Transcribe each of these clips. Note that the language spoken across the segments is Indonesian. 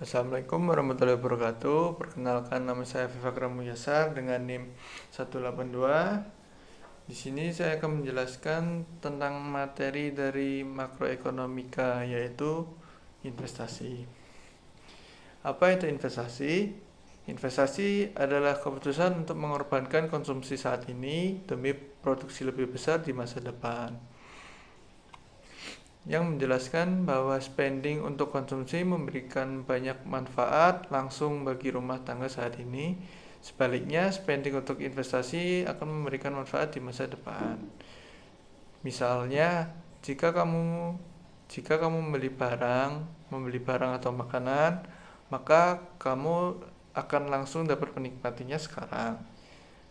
Assalamualaikum warahmatullahi wabarakatuh. Perkenalkan, nama saya Vivakram Muyassar dengan NIM 182. Di sini saya akan menjelaskan tentang materi dari makroekonomika, yaitu investasi. Apa itu investasi? Investasi adalah keputusan untuk mengorbankan konsumsi saat ini demi produksi lebih besar di masa depan, yang menjelaskan bahwa spending untuk konsumsi memberikan banyak manfaat langsung bagi rumah tangga saat ini. Sebaliknya, spending untuk investasi akan memberikan manfaat di masa depan. Misalnya, jika kamu membeli barang atau makanan, maka kamu akan langsung dapat menikmatinya sekarang.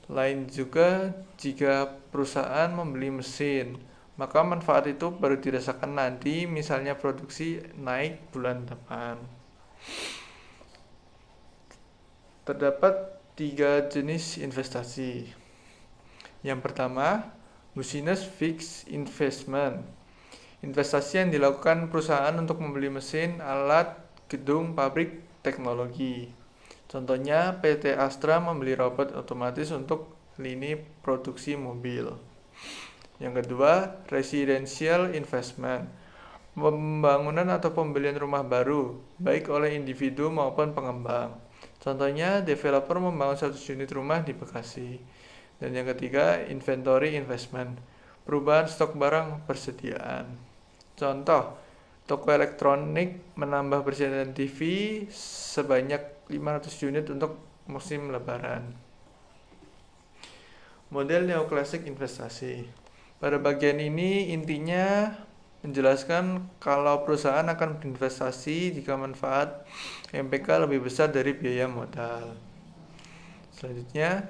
Lain juga jika perusahaan membeli mesin, maka manfaat itu baru dirasakan nanti, misalnya produksi naik bulan depan. Terdapat 3 jenis investasi. Yang pertama, business fixed investment. Investasi yang dilakukan perusahaan untuk membeli mesin, alat, gedung, pabrik, teknologi. Contohnya, PT Astra membeli robot otomatis untuk lini produksi mobil. Yang kedua, residential investment. Pembangunan atau pembelian rumah baru, baik oleh individu maupun pengembang. Contohnya, developer membangun 100 unit rumah di Bekasi. Dan yang ketiga, inventory investment. Perubahan stok barang persediaan. Contoh, toko elektronik menambah persediaan TV sebanyak 500 unit untuk musim lebaran. Model neoklasik investasi. Pada bagian ini intinya menjelaskan kalau perusahaan akan berinvestasi jika manfaat MPK lebih besar dari biaya modal. Selanjutnya,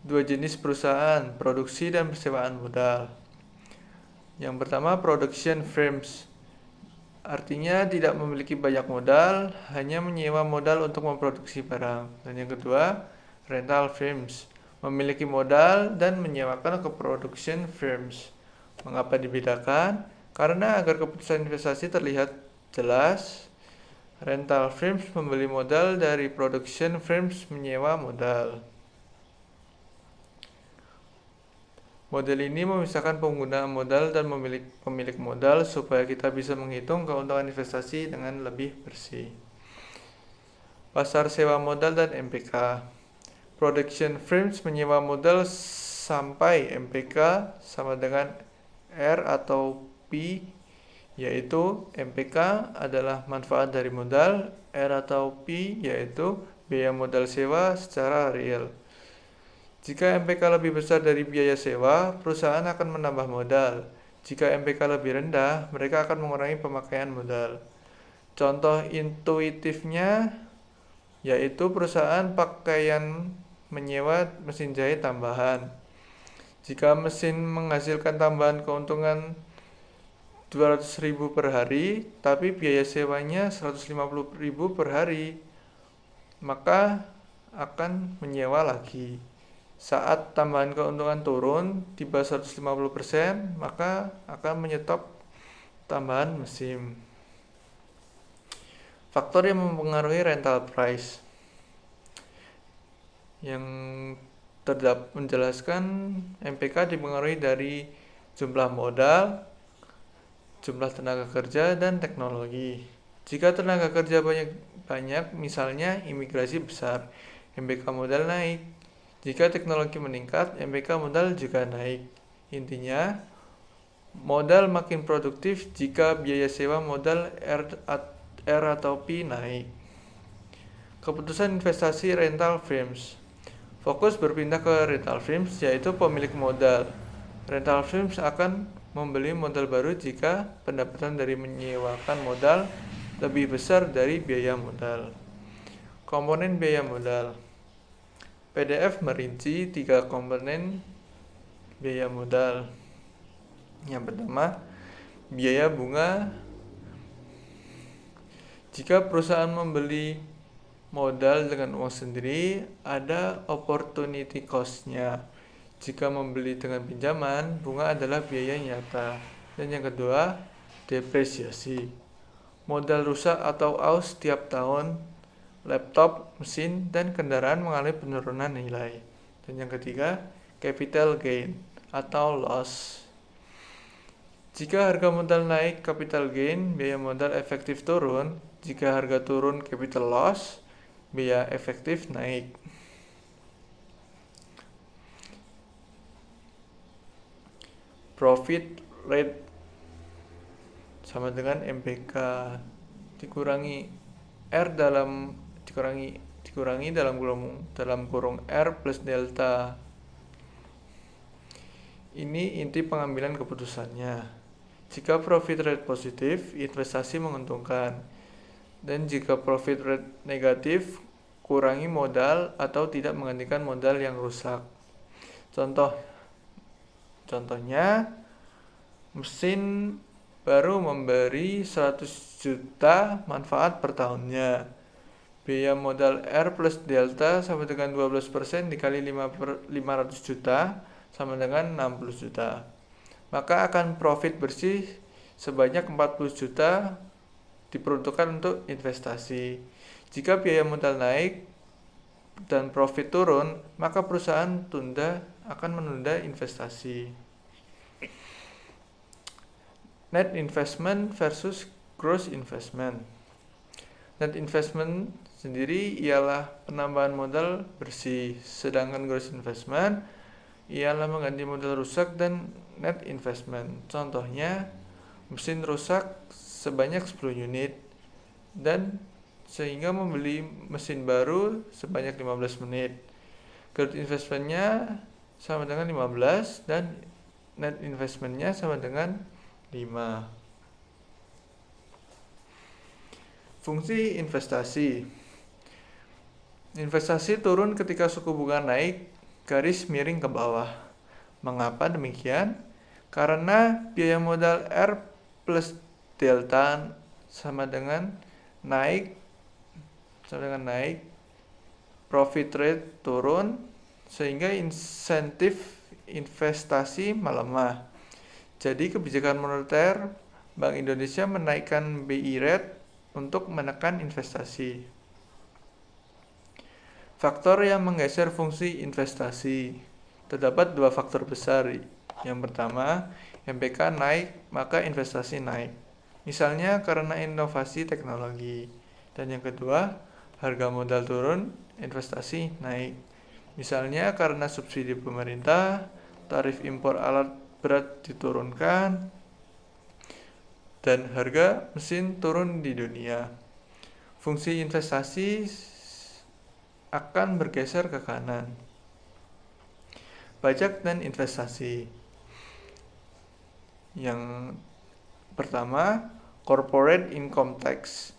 2 jenis perusahaan, produksi dan persewaan modal. Yang pertama, production firms. Artinya tidak memiliki banyak modal, hanya menyewa modal untuk memproduksi barang. Dan yang kedua, rental firms. Memiliki modal dan menyewakan ke production firms. Mengapa dibedakan? Karena agar keputusan investasi terlihat jelas, rental firms membeli modal dari production firms menyewa modal. Model ini memisahkan penggunaan modal dan pemilik modal supaya kita bisa menghitung keuntungan investasi dengan lebih bersih. Pasar sewa modal dan MPK. Production firms menyewa modal sampai MPK sama dengan R atau P, yaitu MPK adalah manfaat dari modal, R atau P yaitu biaya modal sewa secara real. Jika MPK lebih besar dari biaya sewa, perusahaan akan menambah modal. Jika MPK lebih rendah, mereka akan mengurangi pemakaian modal. Contoh intuitifnya yaitu perusahaan pakaian menyewa mesin jahit tambahan. Jika mesin menghasilkan tambahan keuntungan 200.000 per hari, tapi biaya sewanya 150.000 per hari, maka akan menyewa lagi. Saat tambahan keuntungan turun di bawah 150%, maka akan menyetop tambahan mesin. Faktor yang mempengaruhi rental price yang menjelaskan MPK dipengaruhi dari jumlah modal, jumlah tenaga kerja, dan teknologi. Jika tenaga kerja banyak, misalnya imigrasi besar, MPK modal naik. Jika teknologi meningkat, MPK modal juga naik. Intinya, modal makin produktif jika biaya sewa modal R atau P naik. Keputusan investasi rental firms. Fokus berpindah ke rental firms, yaitu pemilik modal. Rental firms akan membeli modal baru jika pendapatan dari menyewakan modal lebih besar dari biaya modal. Komponen biaya modal. PDF merinci 3 komponen biaya modal. Yang pertama, biaya bunga. Jika perusahaan membeli modal dengan uang sendiri, ada opportunity cost-nya. Jika membeli dengan pinjaman, bunga adalah biaya nyata. Dan yang kedua, depresiasi. modal rusak atau aus setiap tahun, laptop, mesin, dan kendaraan mengalami penurunan nilai. Dan yang ketiga, capital gain atau loss. Jika harga modal naik, capital gain, biaya modal efektif turun. Jika harga turun, capital loss, biaya efektif naik. Profit rate sama dengan MPK dikurangi R dikurangi dalam kurung R plus delta. Ini inti pengambilan keputusannya. Jika profit rate positif, investasi menguntungkan. Dan jika profit rate negatif, kurangi modal atau tidak menggantikan modal yang rusak. Contohnya, mesin baru memberi 100 juta manfaat per tahunnya. Biaya modal R plus delta sama dengan 12% dikali 500 juta sama dengan 60 juta. Maka akan profit bersih sebanyak 40 juta diperuntukkan untuk investasi. Jika biaya modal naik dan profit turun, maka perusahaan akan menunda investasi. Net investment versus gross investment. Net investment sendiri ialah penambahan modal bersih, sedangkan gross investment ialah mengganti modal rusak dan net investment. Contohnya, mesin rusak sebanyak 10 unit dan sehingga membeli mesin baru sebanyak 15 menit. Gross investmentnya sama dengan 15 dan net investmentnya sama dengan 5. Fungsi investasi. Investasi turun ketika suku bunga naik, garis miring ke bawah. Mengapa demikian? Karena biaya modal R plus delta sama dengan naik, profit rate turun, sehingga insentif investasi melemah. Jadi kebijakan moneter Bank Indonesia menaikkan BI rate untuk menekan investasi. Faktor yang menggeser fungsi investasi. Terdapat 2 faktor besar. Yang pertama, MPK naik, maka investasi naik. Misalnya karena inovasi teknologi. Dan yang kedua, harga modal turun, investasi naik. Misalnya karena subsidi pemerintah, tarif impor alat berat diturunkan, dan harga mesin turun di dunia. Fungsi investasi akan bergeser ke kanan. Pajak dan investasi. Yang pertama, corporate income tax.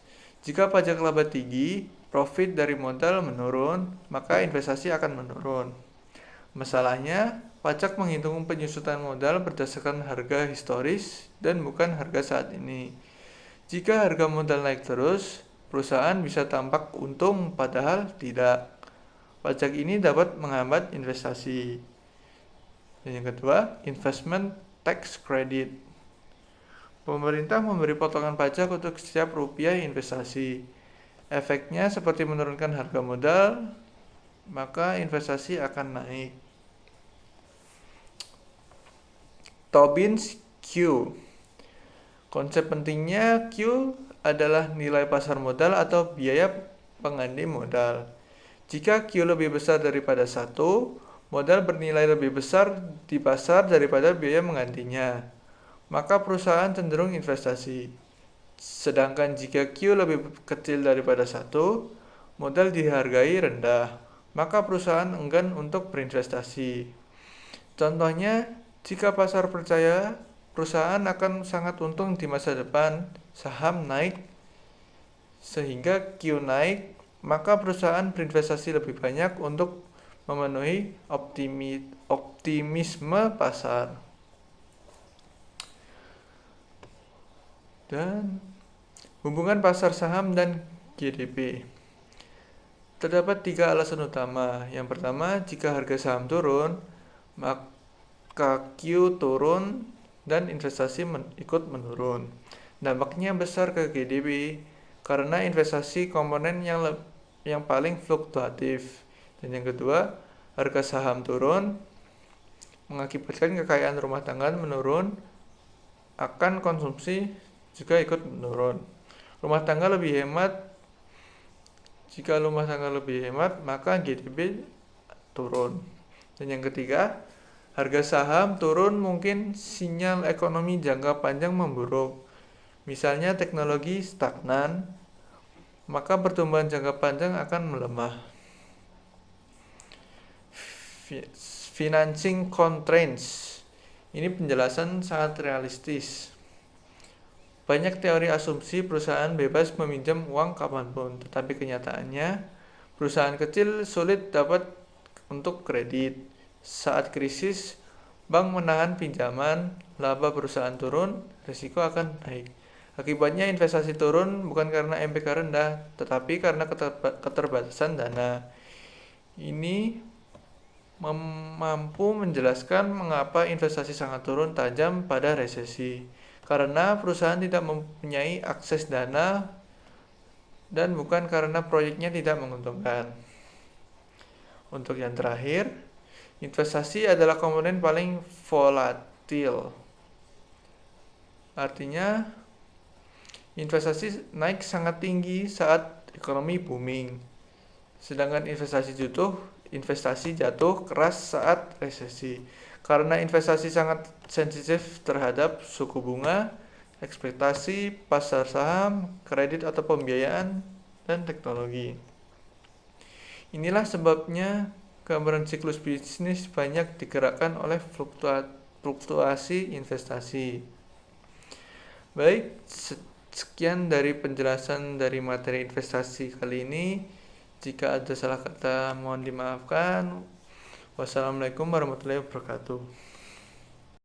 Jika pajak laba tinggi, profit dari modal menurun, maka investasi akan menurun. Masalahnya, pajak menghitung penyusutan modal berdasarkan harga historis dan bukan harga saat ini. Jika harga modal naik terus, perusahaan bisa tampak untung padahal tidak. Pajak ini dapat menghambat investasi. Dan yang kedua, investment tax credit. Pemerintah memberi potongan pajak untuk setiap rupiah investasi. Efeknya seperti menurunkan harga modal, maka investasi akan naik. Tobin's Q. Konsep pentingnya Q adalah nilai pasar modal atau biaya pengganti modal. Jika Q lebih besar daripada 1, modal bernilai lebih besar di pasar daripada biaya menggantinya, maka perusahaan cenderung investasi. Sedangkan jika Q lebih kecil daripada 1, modal dihargai rendah, maka perusahaan enggan untuk berinvestasi. Contohnya, jika pasar percaya perusahaan akan sangat untung di masa depan, saham naik sehingga Q naik, maka perusahaan berinvestasi lebih banyak untuk memenuhi optimisme pasar. Dan hubungan pasar saham dan GDP. Terdapat 3 alasan utama. Yang pertama, jika harga saham turun, maka Q turun dan investasi ikut menurun. Dampaknya besar ke GDP karena investasi komponen yang paling fluktuatif. Dan yang kedua, harga saham turun mengakibatkan kekayaan rumah tangga menurun, akan konsumsi juga ikut menurun. Jika rumah tangga lebih hemat, maka GDP turun. Dan yang ketiga, harga saham turun mungkin sinyal ekonomi jangka panjang memburuk. Misalnya teknologi stagnan, maka pertumbuhan jangka panjang akan melemah. Financing constraints. Ini penjelasan sangat realistis. Banyak teori asumsi perusahaan bebas meminjam uang kapanpun, tetapi kenyataannya perusahaan kecil sulit dapat untuk kredit. Saat krisis, bank menahan pinjaman, laba perusahaan turun, risiko akan naik. Akibatnya investasi turun bukan karena MPK rendah, tetapi karena keterbatasan dana. Ini mampu menjelaskan mengapa investasi sangat turun tajam pada resesi. Karena perusahaan tidak mempunyai akses dana dan bukan karena proyeknya tidak menguntungkan. Untuk yang terakhir, investasi adalah komponen paling volatil. Artinya, investasi naik sangat tinggi saat ekonomi booming, sedangkan investasi jatuh keras saat resesi. Karena investasi sangat sensitif terhadap suku bunga, ekspektasi pasar saham, kredit atau pembiayaan, dan teknologi. Inilah sebabnya gambaran siklus bisnis banyak digerakkan oleh fluktuasi investasi. Baik, sekian dari penjelasan dari materi investasi kali ini. Jika ada salah kata mohon dimaafkan. Wassalamualaikum warahmatullahi wabarakatuh.